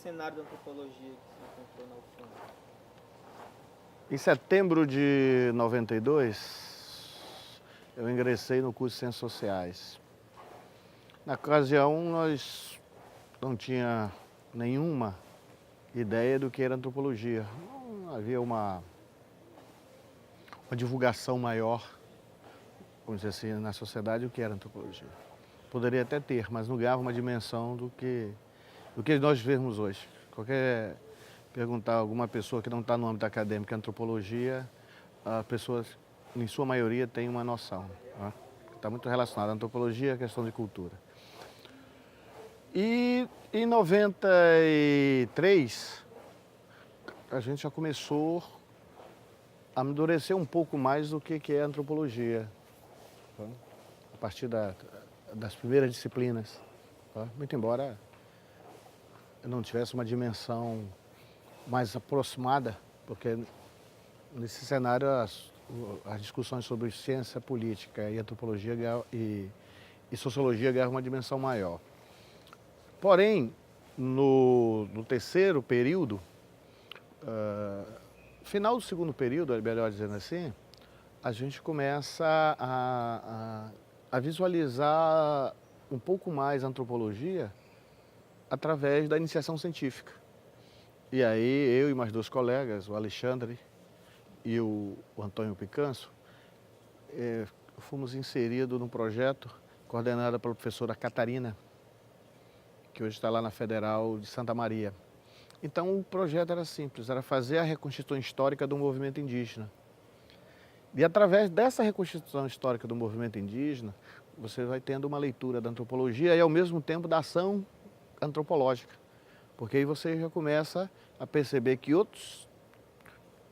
cenário da antropologia que você encontrou na UFAM? Em setembro de 92, eu ingressei no curso de Ciências Sociais. Na ocasião, nós não tinha nenhuma ideia do que era antropologia. Não havia uma divulgação maior, vamos dizer assim, na sociedade o que era antropologia. Poderia até ter, mas não ganhava uma dimensão do que nós vemos hoje. Perguntar a alguma pessoa que não está no âmbito acadêmico, antropologia, a pessoa, em sua maioria, tem uma noção. Né? Está muito relacionada à antropologia e à questão de cultura. E em 93, a gente já começou a amadurecer um pouco mais do que é antropologia. Tá? A partir das primeiras disciplinas. Tá? Muito embora eu não tivesse uma dimensão mais aproximada, porque nesse cenário as discussões sobre ciência política e antropologia e sociologia ganhavam uma dimensão maior. Porém, no terceiro período, final do segundo período, melhor dizendo assim, a gente começa a visualizar um pouco mais a antropologia através da iniciação científica. E aí eu e mais dois colegas, o Alexandre e o Antônio Picanso, fomos inseridos num projeto coordenado pela professora Catarina, que hoje está lá na Federal de Santa Maria. Então o projeto era simples, era fazer a reconstituição histórica do movimento indígena. E através dessa reconstituição histórica do movimento indígena, você vai tendo uma leitura da antropologia e ao mesmo tempo da ação antropológica. Porque aí você já começa a perceber que outros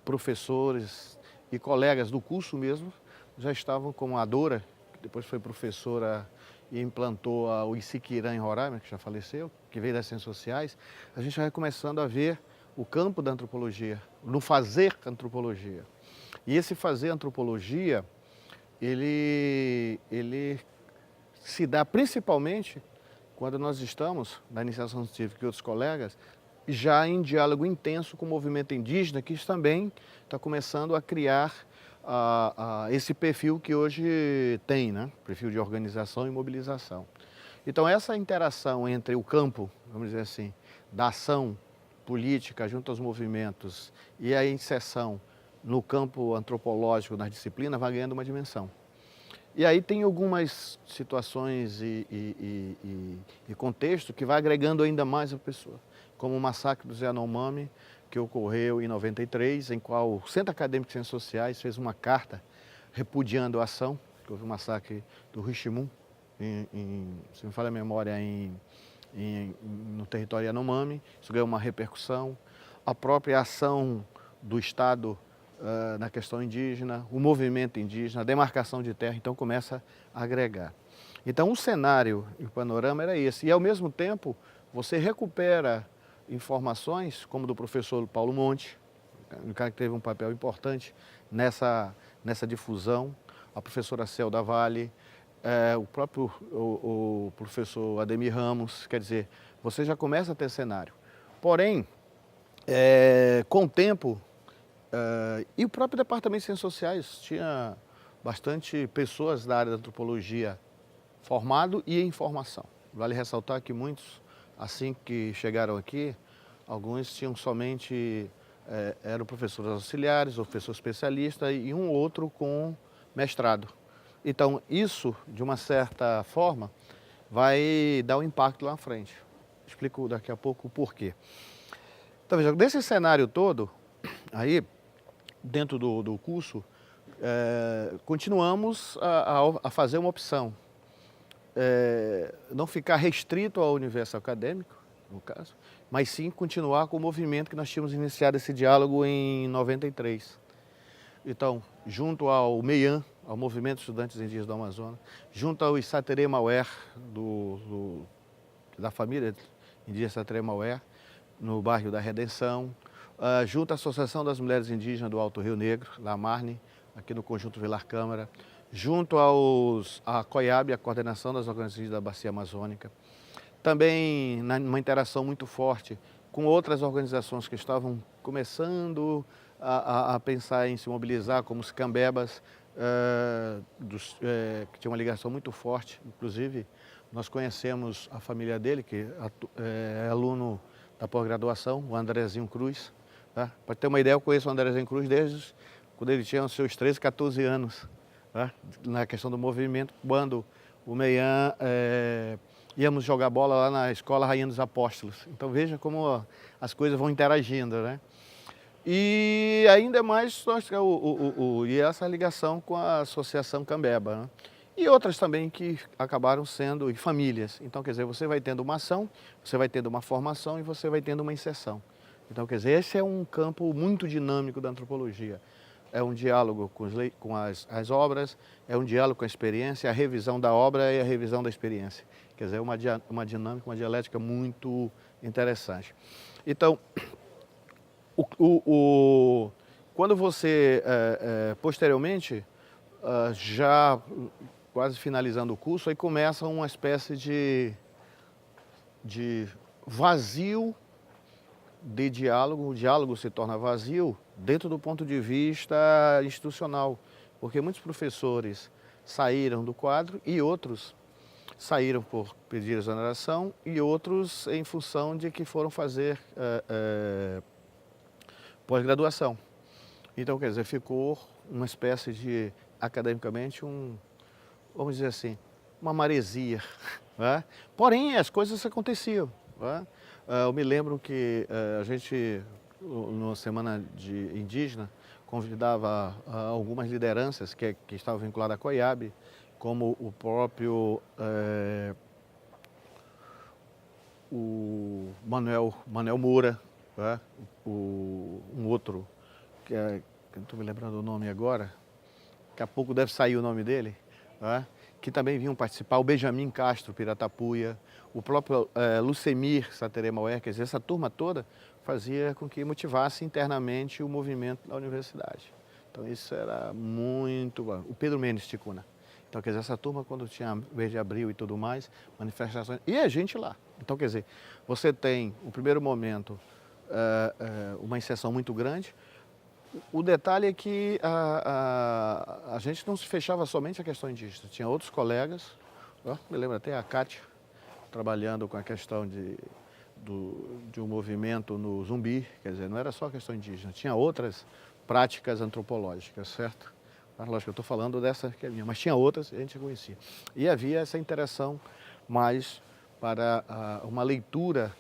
professores e colegas do curso mesmo já estavam, como a Dora, que depois foi professora e implantou o Isiquirã em Roraima, que já faleceu, que veio das ciências sociais, a gente vai começando a ver o campo da antropologia, no fazer antropologia. E esse fazer antropologia, ele se dá principalmente quando nós estamos, na iniciação científica e outros colegas, já em diálogo intenso com o movimento indígena, que também está começando a criar esse perfil que hoje tem, né? Perfil de organização e mobilização. Então essa interação entre o campo, vamos dizer assim, da ação política junto aos movimentos e a inserção no campo antropológico, nas disciplinas, vai ganhando uma dimensão. E aí tem algumas situações e contexto que vai agregando ainda mais a pessoa, como o massacre do Zé Yanomami, que ocorreu em 93, em qual o Centro Acadêmico de Ciências Sociais fez uma carta repudiando a ação, que houve o massacre do Rishimum, se me falha a memória, no território Yanomami. Isso ganhou uma repercussão. A própria ação do Estado na questão indígena, o movimento indígena, a demarcação de terra, então começa a agregar. Então o cenário e o panorama era esse. E ao mesmo tempo você recupera informações, como do professor Paulo Monte, um cara que teve um papel importante nessa difusão, a professora Celda Vale, o próprio o professor Ademir Ramos, quer dizer, você já começa a ter cenário. Porém, com o tempo, e o próprio Departamento de Ciências Sociais tinha bastante pessoas da área da antropologia formado e em formação. Vale ressaltar que muitos, assim que chegaram aqui, alguns tinham somente, eram professores auxiliares, ou professor especialista e um outro com mestrado. Então isso, de uma certa forma, vai dar um impacto lá na frente. Explico daqui a pouco o porquê. Então veja, desse cenário todo, aí, dentro do curso, continuamos a fazer uma opção. Não ficar restrito ao universo acadêmico, no caso, mas sim continuar com o movimento que nós tínhamos iniciado esse diálogo em 93. Então, junto ao MEIAN, ao Movimento de Estudantes Indígenas do Amazonas, junto ao Isaterê Mauer, da família indígena Isaterê Mauer, no bairro da Redenção, junto à Associação das Mulheres Indígenas do Alto Rio Negro, lá Marne, aqui no Conjunto Vilar Câmara, junto à COIAB, a Coordenação das Organizações da Bacia Amazônica. Também numa interação muito forte com outras organizações que estavam começando a pensar em se mobilizar, como os cambebas, que tinha uma ligação muito forte. Inclusive, nós conhecemos a família dele, que é aluno da pós-graduação, o Andrezinho Cruz. Tá? Para ter uma ideia, eu conheço o Andrezinho Cruz desde quando ele tinha os seus 13, 14 anos, tá? Na questão do movimento, quando o Meian íamos jogar bola lá na Escola Rainha dos Apóstolos. Então veja como as coisas vão interagindo, né? E ainda mais e essa ligação com a Associação Cambeba, né? E outras também que acabaram sendo e famílias. Então, quer dizer, você vai tendo uma ação, você vai tendo uma formação e você vai tendo uma inserção. Então, quer dizer, esse é um campo muito dinâmico da antropologia. É um diálogo com as obras, é um diálogo com a experiência, a revisão da obra e a revisão da experiência. Quer dizer, uma dinâmica, uma dialética muito interessante. Então, quando você, posteriormente, já quase finalizando o curso, aí começa uma espécie de vazio de diálogo. O diálogo se torna vazio dentro do ponto de vista institucional, porque muitos professores saíram do quadro e outros saíram por pedir exoneração e outros em função de que foram fazer pós-graduação. Então, quer dizer, ficou uma espécie de, academicamente, vamos dizer assim, uma maresia. Né? Porém, as coisas aconteciam. Né? Eu me lembro que a gente, numa semana indígena, convidava algumas lideranças que estavam vinculadas à COIAB, como o próprio o Manuel Moura, né? Um outro, que não estou me lembrando o nome agora, daqui a pouco deve sair o nome dele, né? Que também vinham participar, o Benjamin Castro Piratapuia, o próprio Lucemir Sateré Mauer, quer dizer, essa turma toda fazia com que motivasse internamente o movimento da universidade. Então isso era muito bom. O Pedro Mendes Ticuna. Então, quer dizer, essa turma, quando tinha mês de abril e tudo mais, manifestações, e a gente lá. Então, quer dizer, você tem, no primeiro momento, uma inserção muito grande. O detalhe é que a gente não se fechava somente à questão indígena. Tinha outros colegas, me lembro até a Kátia, trabalhando com a questão de um movimento no Zumbi, quer dizer, não era só a questão indígena, tinha outras práticas antropológicas, certo? Lógico, eu estou falando dessa que é minha, mas tinha outras que a gente conhecia. E havia essa interação mais para uma leitura,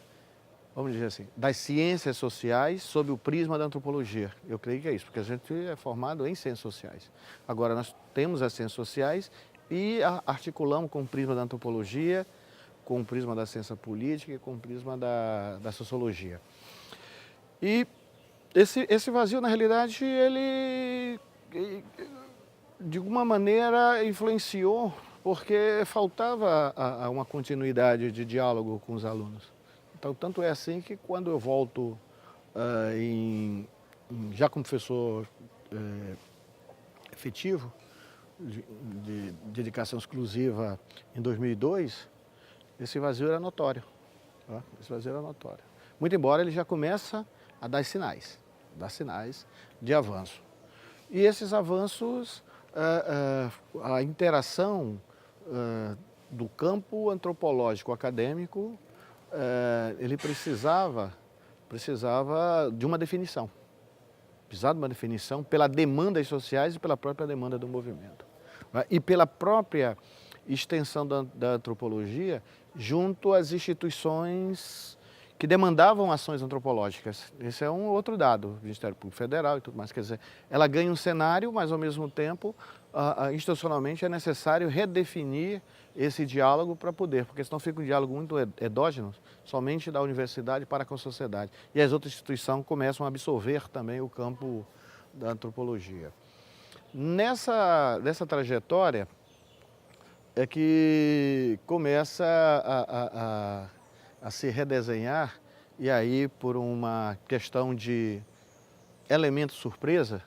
vamos dizer assim, das ciências sociais sob o prisma da antropologia. Eu creio que é isso, porque a gente é formado em ciências sociais. Agora, nós temos as ciências sociais e articulamos com o prisma da antropologia, com o prisma da ciência política e com o prisma da sociologia. E esse vazio, na realidade, ele de alguma maneira influenciou, porque faltava uma continuidade de diálogo com os alunos. Então, tanto é assim que quando eu volto já como professor efetivo, de dedicação exclusiva em 2002, esse vazio era notório. Tá? Esse vazio era notório. Muito embora ele já começa a dar sinais de avanço. E esses avanços, a interação do campo antropológico acadêmico, ele precisava de uma definição. Precisava de uma definição pela demandas sociais e pela própria demanda do movimento. Né? E pela própria extensão da antropologia junto às instituições que demandavam ações antropológicas. Esse é um outro dado, o Ministério Público Federal e tudo mais. Quer dizer, ela ganha um cenário, mas ao mesmo tempo, institucionalmente, é necessário redefinir esse diálogo para poder, porque senão fica um diálogo muito endógeno, somente da universidade para com a sociedade. E as outras instituições começam a absorver também o campo da antropologia. Nessa trajetória é que começa a se redesenhar, e aí por uma questão de elemento surpresa,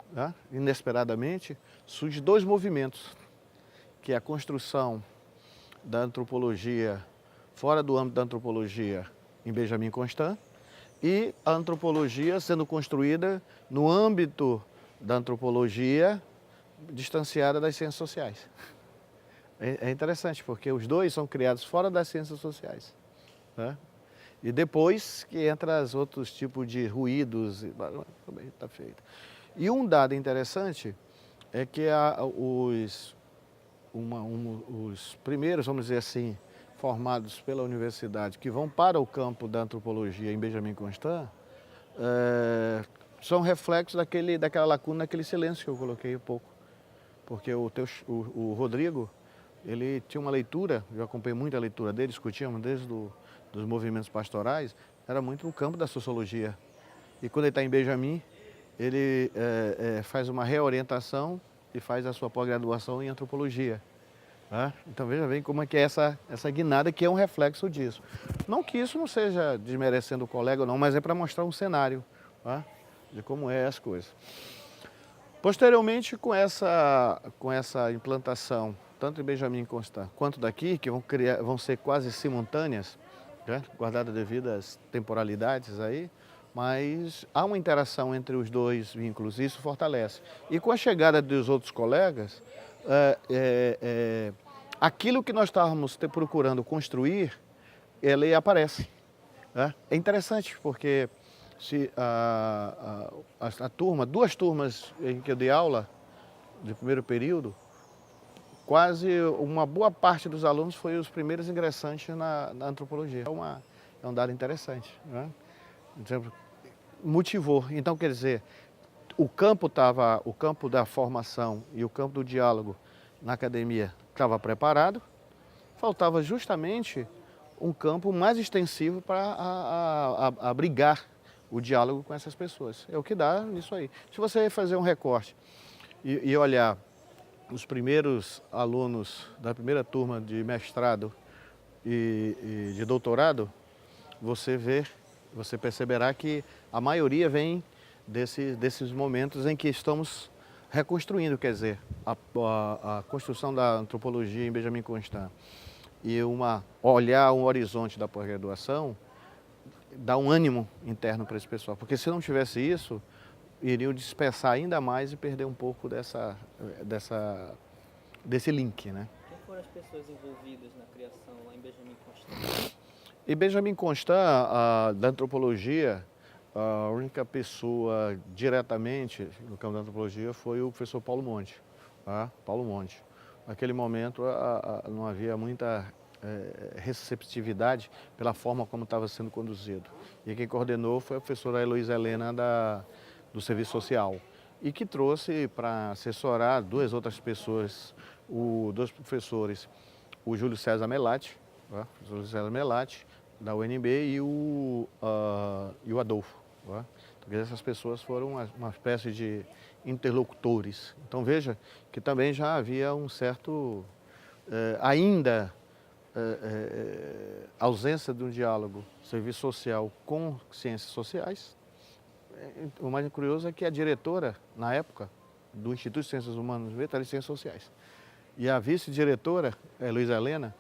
né, inesperadamente, surgem dois movimentos, que é a construção da antropologia fora do âmbito da antropologia em Benjamin Constant, e a antropologia sendo construída no âmbito da antropologia distanciada das ciências sociais. É interessante, porque os dois são criados fora das ciências sociais, né? E depois que entra os outros tipos de ruídos, também está feito. E um dado interessante é que os primeiros, vamos dizer assim, formados pela universidade, que vão para o campo da antropologia em Benjamin Constant, são reflexos daquela lacuna, daquele silêncio que eu coloquei um pouco. Porque o Rodrigo, ele tinha uma leitura, eu acompanhei muito a leitura dele, discutíamos desde dos movimentos pastorais, era muito no campo da sociologia. E quando ele está em Benjamin, ele faz uma reorientação e faz a sua pós-graduação em antropologia. Tá? Então veja bem como é que é essa guinada, que é um reflexo disso. Não que isso não seja desmerecendo o colega ou não, mas é para mostrar um cenário, tá? De como é as coisas. Posteriormente, com essa implantação, tanto em Benjamin Constant quanto daqui, que vão ser quase simultâneas, né? Guardadas devidas temporalidades aí, mas há uma interação entre os dois vínculos, e isso fortalece. E com a chegada dos outros colegas, aquilo que nós estávamos procurando construir, ele aparece, né? É interessante, porque se a turma, duas turmas em que eu dei aula, de primeiro período, quase uma boa parte dos alunos foi os primeiros ingressantes na antropologia. É um dado interessante, né? Motivou. Então, quer dizer, o campo da formação e o campo do diálogo na academia estava preparado, faltava justamente um campo mais extensivo para abrigar o diálogo com essas pessoas. É o que dá nisso aí. Se você fazer um recorte e olhar os primeiros alunos da primeira turma de mestrado e de doutorado, você perceberá que a maioria vem desses momentos em que estamos reconstruindo, quer dizer, a construção da antropologia em Benjamin Constant e olhar um horizonte da pós-graduação, dá um ânimo interno para esse pessoal, porque se não tivesse isso, iriam dispersar ainda mais e perder um pouco desse link, né? Quem foram as pessoas envolvidas na criação lá em Benjamin Constant? Em Benjamin Constant, da antropologia, a única pessoa diretamente no campo da antropologia foi o professor Paulo Monte. Tá? Paulo Monte. Naquele momento não havia muita receptividade pela forma como estava sendo conduzido. E quem coordenou foi a professora Heloísa Helena do Serviço Social. E que trouxe para assessorar duas outras pessoas, dois professores, o Júlio César Melatti, tá? O Júlio César Melatti, da UNB, e o Adolfo. Tá? Então, essas pessoas foram uma espécie de interlocutores. Então veja que também já havia um certo, ausência de um diálogo serviço social com ciências sociais. O mais curioso é que a diretora, na época, do Instituto de Ciências Humanas e Ciências Sociais. E a vice-diretora, Luísa Helena,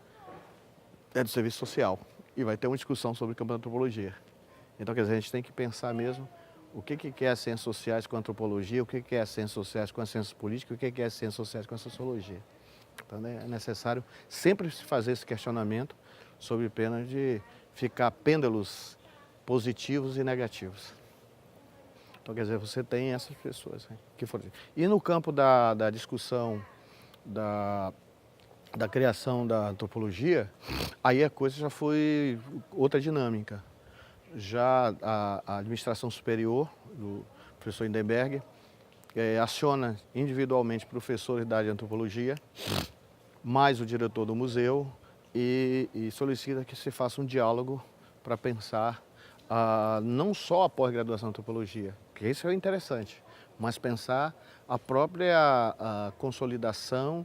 é do Serviço Social. E vai ter uma discussão sobre o campo da antropologia. Então, quer dizer, a gente tem que pensar mesmo o que é as ciências sociais com a antropologia, o que é as ciências sociais com as ciências políticas, o que é as ciências sociais com a sociologia. Então, é necessário sempre se fazer esse questionamento sob pena de ficar pêndulos positivos e negativos. Então, quer dizer, você tem essas pessoas, né, que foram. E no campo da discussão da criação da antropologia, aí a coisa já foi outra dinâmica. Já a administração superior, do professor Hindenberg, aciona individualmente professores da área de antropologia, mais o diretor do museu, e solicita que se faça um diálogo para pensar não só a pós-graduação em antropologia, que isso é interessante, mas pensar a própria consolidação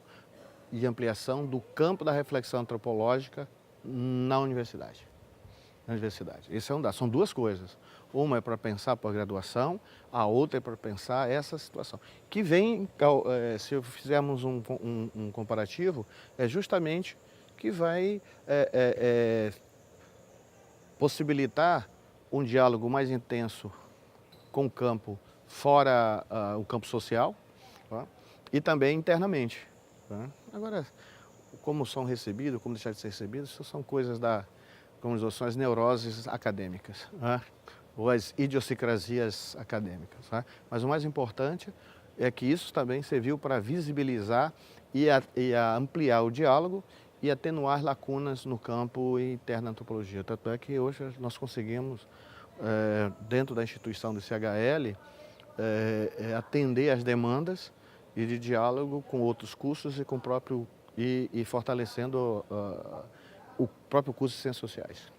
e ampliação do campo da reflexão antropológica na universidade. Esse é um dado. São duas coisas. Uma é para pensar a pós-graduação, a outra é para pensar essa situação. Que vem, se fizermos um comparativo, é justamente que vai possibilitar um diálogo mais intenso com o campo fora o campo social, tá? E também internamente. Tá? Agora, como são recebidos, como deixar de ser recebidos, isso são coisas são as neuroses acadêmicas, tá? Ou as idiosincrasias acadêmicas. Tá? Mas o mais importante é que isso também serviu para visibilizar e ampliar o diálogo e atenuar lacunas no campo interno da antropologia. Tanto é que hoje nós conseguimos, dentro da instituição do CHL, atender às demandas e de diálogo com outros cursos e com o próprio e fortalecendo o próprio curso de Ciências Sociais.